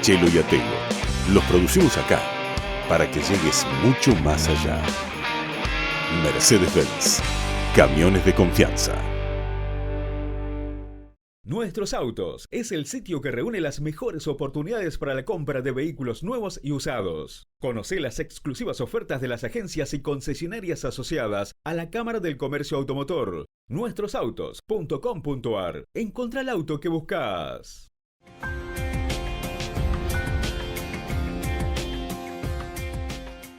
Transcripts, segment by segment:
Chelo y Atelo. Los producimos acá para que llegues mucho más allá. Mercedes-Benz. Camiones de confianza. Nuestros Autos es el sitio que reúne las mejores oportunidades para la compra de vehículos nuevos y usados. Conoce las exclusivas ofertas de las agencias y concesionarias asociadas a la Cámara del Comercio Automotor. Nuestrosautos.com.ar. Encontrá el auto que buscas.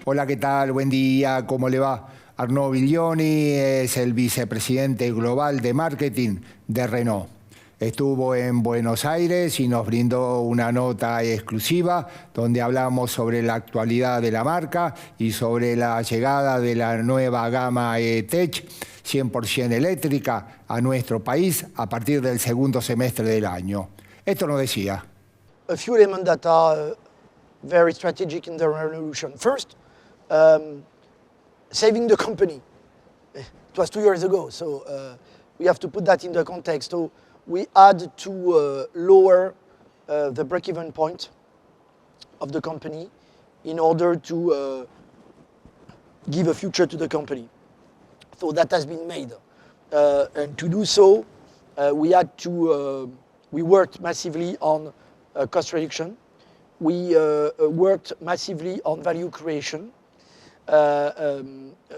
Hola, ¿qué tal? Buen día, ¿cómo le va? Arnaud Belloni es el vicepresidente global de marketing de Renault. Estuvo en Buenos Aires y nos brindó una nota exclusiva donde hablamos sobre la actualidad de la marca y sobre la llegada de la nueva gama E-Tech 100% eléctrica a nuestro país a partir del segundo semestre del año. Esto nos decía. A few elements that are very strategic in the Renaulution. First, saving the company. It was 2 years ago, so we have to put that in the context. So we had to lower the break-even point of the company in order to give a future to the company. So that has been made. And to do so, we worked massively on cost reduction. We worked massively on value creation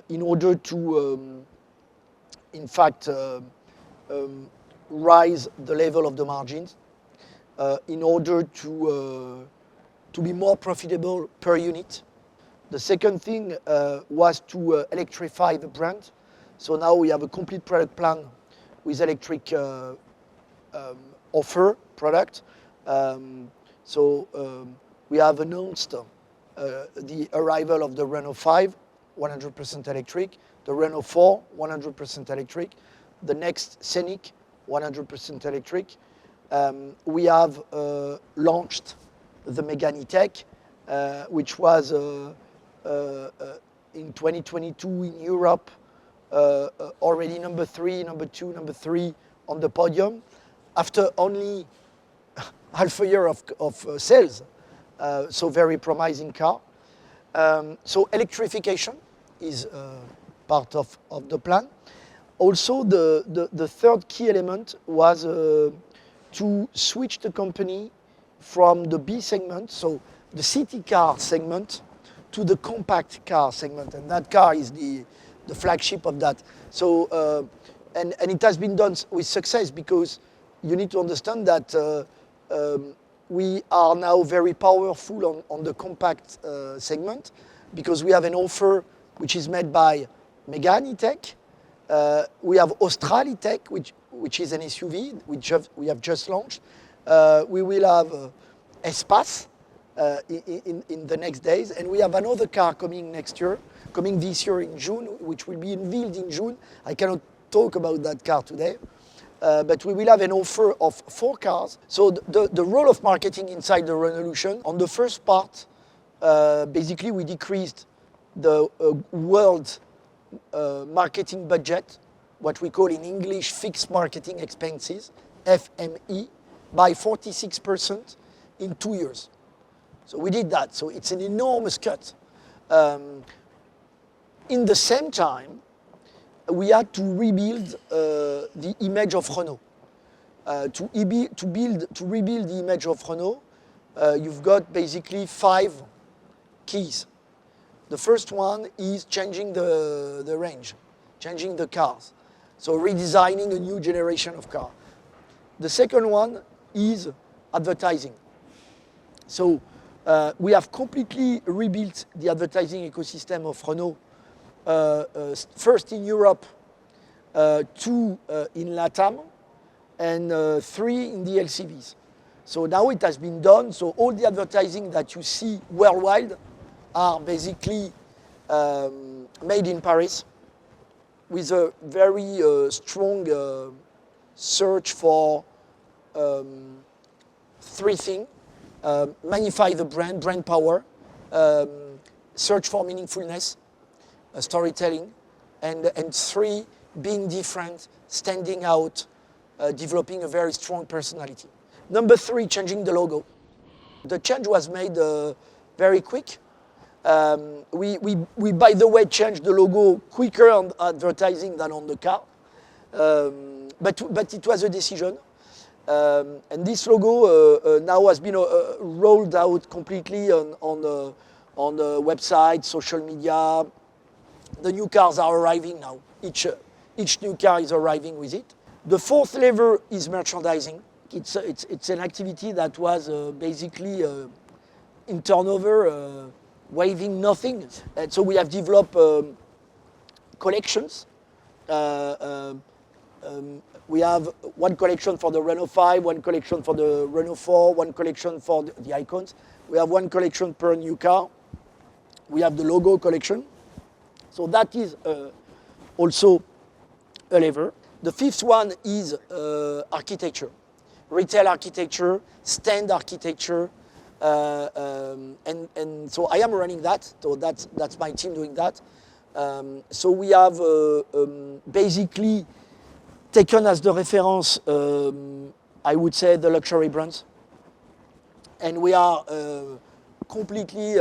in order to, in fact, rise the level of the margins in order to be more profitable per unit. The second thing was to electrify the brand. So now we have a complete product plan with electric offer product. We have announced the arrival of the Renault 5, 100% electric, the Renault 4, 100% electric, the next Scenic, 100% electric. We have launched the Megane E-Tech, which was in 2022 in Europe, already number 3 on the podium, after only half a year of sales. So very promising car. So electrification is part of the plan. Also, the third key element was to switch the company from the B segment, so the city car segment, to the compact car segment, and that car is the flagship of that. So, and it has been done with success, because you need to understand that we are now very powerful on the compact segment, because we have an offer which is made by Megane E-Tech. We have Austral E-Tech, which is an SUV, which we have just launched. We will have Espace in the next days, and we have another car coming this year in June, which will be unveiled in June. I cannot talk about that car today, but we will have an offer of 4 cars. So the role of marketing inside the Renaulution, on the first part, basically we decreased the world marketing budget, what we call in English fixed marketing expenses, FME, by 46% in 2 years. So we did that. So it's an enormous cut. In the same time, we had to rebuild the image of Renault. To rebuild the image of Renault, you've got basically 5 keys. The first one is changing the range, changing the cars. So redesigning a new generation of car. The second one is advertising. So we have completely rebuilt the advertising ecosystem of Renault, first in Europe, 2 in LATAM, and 3 in the LCVs. So now it has been done, so all the advertising that you see worldwide are basically made in Paris, with a very strong search for 3 things. Magnify the brand power, search for meaningfulness, storytelling, and 3, being different, standing out, developing a very strong personality. Number 3, changing the logo. The change was made very quick. We, by the way, changed the logo quicker on advertising than on the car. But it was a decision. And this logo now has been rolled out completely on the website, social media. The new cars are arriving now. Each new car is arriving with it. The fourth lever is merchandising. It's an activity that was basically in turnover, waving nothing. And so we have developed collections. We have one collection for the Renault 5, one collection for the Renault 4, one collection for the icons. We have one collection per new car. We have the logo collection. So that is also a lever. The fifth one is architecture, retail architecture, stand architecture, and so I am running that. So that's my team doing that. So we have basically taken as the reference, I would say, the luxury brands, and we are completely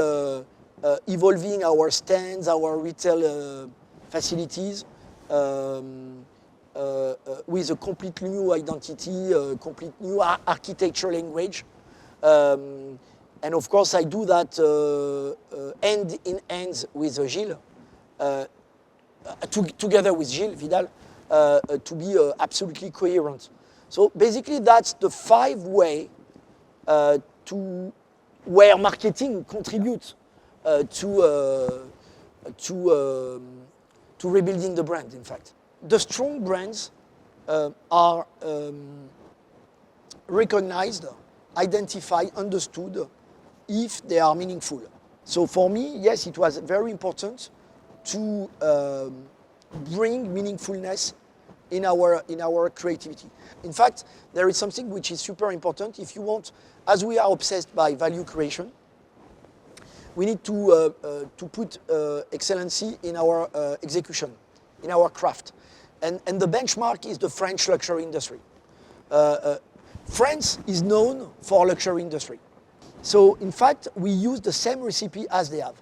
evolving our stands, our retail facilities. With a completely new identity, a complete new architecture language. And of course, I do that hand in hand with Gilles, together with Gilles Vidal, to be absolutely coherent. So basically, that's the 5 way to where marketing contributes to rebuilding the brand, in fact. The strong brands are recognized, identified, understood if they are meaningful. So for me, yes, it was very important to bring meaningfulness in our creativity. In fact, there is something which is super important. If you want, as we are obsessed by value creation, we need to put excellency in our execution, in our craft. And the benchmark is the French luxury industry. France is known for luxury industry. So in fact, we use the same recipe as they have.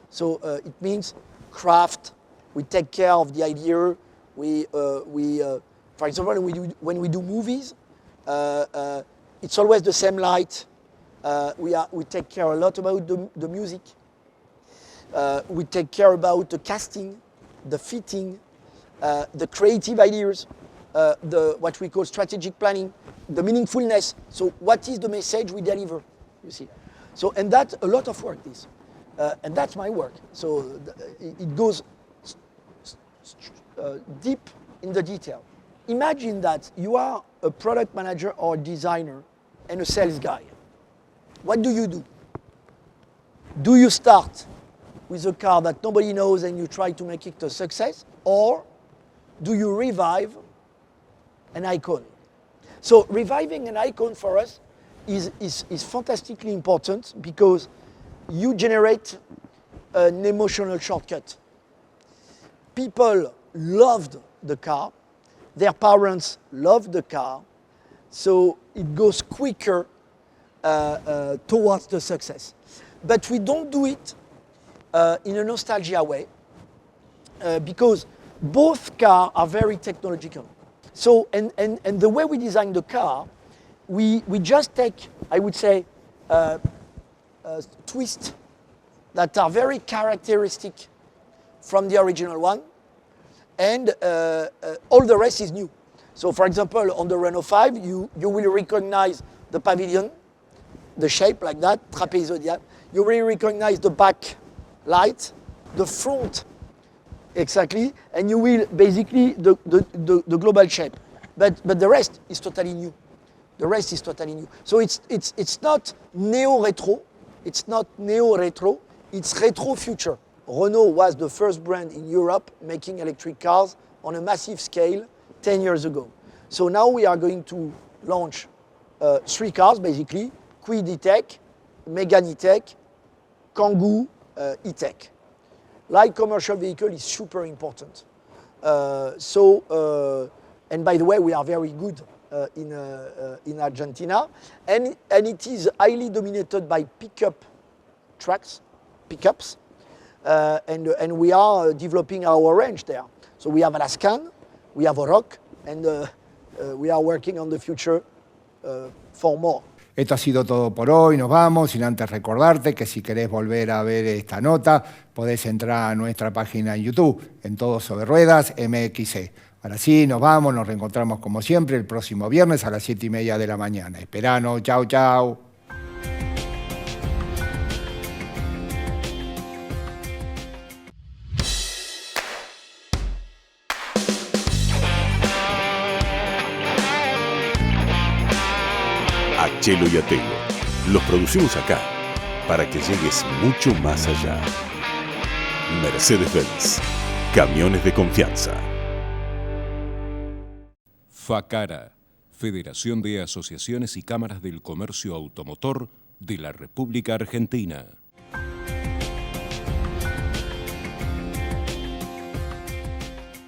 So it means craft, we take care of the idea, for example, when we do movies, it's always the same light. We take care a lot about the music. We take care about the casting, the fitting, the creative ideas, what we call strategic planning, the meaningfulness. So what is the message we deliver, you see? So, and that's a lot of work, this. And that's my work. So it goes deep in the detail. Imagine that you are a product manager or designer and a sales guy. What do? Do you start with a car that nobody knows and you try to make it a success? Or do you revive an icon? So reviving an icon for us is fantastically important because you generate an emotional shortcut. People loved the car, their parents loved the car, so it goes quicker towards the success. But we don't do it in a nostalgia way because both cars are very technological. So, and the way we design the car, we just take, I would say, twists that are very characteristic from the original one, and all the rest is new. So for example, on the Renault 5, you will recognize the pavilion, the shape like that, trapezoidal. You will recognize the back light, the front, exactly, and you will basically the global shape. But the rest is totally new. The rest is totally new. So it's not neo-retro, it's not neo-retro, it's retro-future. Renault was the first brand in Europe making electric cars on a massive scale 10 years ago. So now we are going to launch 3 cars, basically, Kwid E-Tech, Megane E-Tech, Kangoo E-Tech. Light commercial vehicle is super important. And by the way, we are very good in Argentina, and it is highly dominated by pickups, and we are developing our range there. So we have Alaskan, we have a Rock, and we are working on the future for more. Esto ha sido todo por hoy, nos vamos, sin antes recordarte que si querés volver a ver esta nota, podés entrar a nuestra página en YouTube, en Todo Sobre Ruedas, MXC. Ahora sí, nos vamos, nos reencontramos como siempre el próximo viernes a las 7:30 de la mañana. Esperanos, chau, chau. A Chelo y a Telo, los producimos acá para que llegues mucho más allá. Mercedes-Benz, camiones de confianza. FACARA, Federación de Asociaciones y Cámaras del Comercio Automotor de la República Argentina.